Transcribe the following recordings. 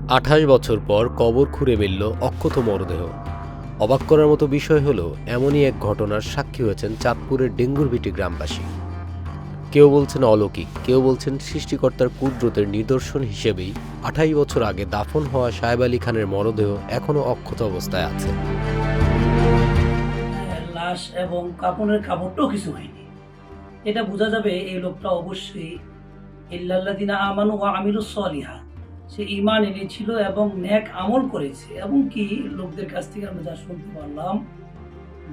২৮ বছর পর কবর খুঁড়ে মিলল অক্ষত মরদেহ। অবাক করার মতো বিষয় হলো, এমনই এক ঘটনার সাক্ষী হয়েছেন চাঁদপুরের ডেঙ্গুরভিটি গ্রামবাসী। কেউ বলছেন অলৌকিক, কেউ বলছেন সৃষ্টিকর্তার কুদরতের নিদর্শন হিসেবেই ২৮ বছর আগে দাফন হওয়া সাহেব আলী খানের মরদেহ এখনও অক্ষত অবস্থায় আছে। লাশ এবং কাপড়ের কাপড়টাও কিছু হয়নি। এটা বোঝা যাবে এই লোকটা অবশ্যই ইল্লাল্লাযিনা আমানু ওয়া আমিলুস সলিহাত, সে ঈমান এনেছিল এবং নেক আমল করেছে। এবং কি লোকদের কাছ থেকে আমরা যা শুনতে পারলাম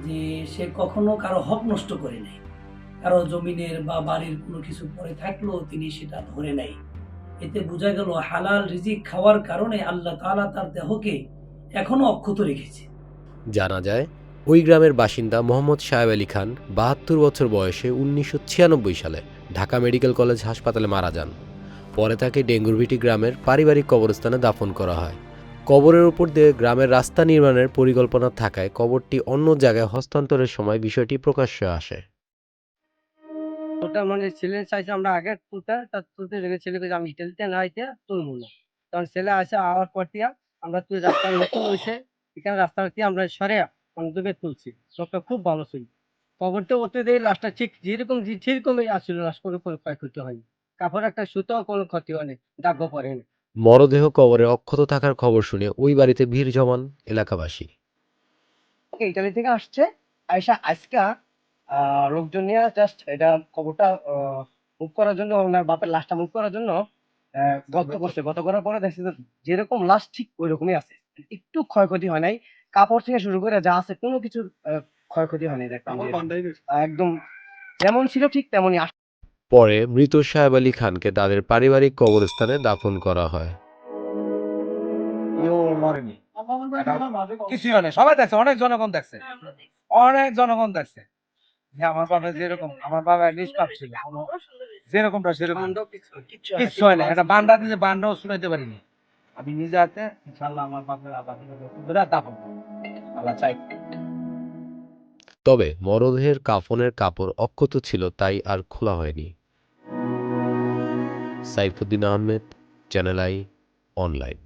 যে সে কখনো কারো হক নষ্ট করে নাই, কারো জমিনের বা বাড়ির কোনো কিছু পড়ে থাকলেও তিনি সেটা ধরে নাই। এতে বোঝা গেল হালাল রিজিক খাওয়ার কারণে আল্লাহ তাআলা তার দেহকে এখনো অক্ষত রেখেছে। জানা যায়, ওই গ্রামের বাসিন্দা মোহাম্মদ সাহেব আলী খান ৭২ বছর বয়সে ১৯৯৬ সালে ঢাকা মেডিকেল কলেজ হাসপাতালে মারা যান। পরে তাকে ডেঙ্গুরভিটি গ্রামের পারিবারিক কবরস্থানে দাফন করা হয়। কবরের উপর দিয়ে গ্রামের রাস্তা নির্মাণের পরিকল্পনা থাকায় কবরটি অন্য জায়গায় হস্তান্তরের সময় বিষয়টি প্রকাশ্যে আসে। ওটা মানে ছেলে চাইছে আমরা আগে তুলতে, তা তুলতে গেলে ছেলে কইছে আমি ইটালিতে না আইতে তুলবো না। তখন ছেলে আসে আওয়ার পর দিয়া আমরা তুই রাস্তার নতুন হইছে, এখানে রাস্তা দিয়ে আমরা সরে অন্ধকে তুলছি। লোকটা খুব ভালো ছিল। কবরটা উঠতে দেই লাশটা ঠিক যেরকম সেরকমই আসছিল, লাশ কোনো ক্ষয়ক্ষতি হয়নি। কাপড় একটা সুতাও কোনো ক্ষতি হয়নি, দাগও পড়েনি। মরদেহ কবরে অক্ষত থাকার খবর শুনে ওই বাড়িতে ভিড় জমান এলাকাবাসী। ইতালি থেকে আসছে, আইসা আজকা লোকজন নিয়ে জাস্ট এটা কবরটা মুভ করার জন্য, ওনার বাপের লাশটা মুভ করার জন্য গর্ত করছে। গর্ত করার পরে দেখছে যে যেরকম লাশ ঠিক ওই রকমই আছে, একটু ক্ষয়ক্ষতি হয় নাই। কাপড় থেকে শুরু করে যা আছে কোনো কিছুর ক্ষয়ক্ষতি হয় নাই। দেখলাম যে একদম যেমন ছিল ঠিক তেমনই আসছে। পরে মৃত সাহেব আলী খানকে তাদের পারিবারিক কবরস্থানে দাফন করা হয়। কেউ মরেনি। কিছুই হয় নাই। সবাই দেখছে, অনেক জনগণ দেখছে। অনেক জনগণ দেখছে। যে আমার বাবা যেরকম, আমার বাবা নিষ্পাপ ছিল। যেরকমটা সেরকম। কিচ্ছু হয় না। একটা বান্ডা দিলে বান্ডাও শুনাইতে পারিনি। আমি নিজে হাতে ইনশাআল্লাহ আমার বাপের আবার দাফন করব। আল্লাহ চাই। তবে মরদেহের কাফনের কাপড় অক্ষত ছিল, তাই আর খোলা হয়নি। Saifuddin Ahmed, channel I online.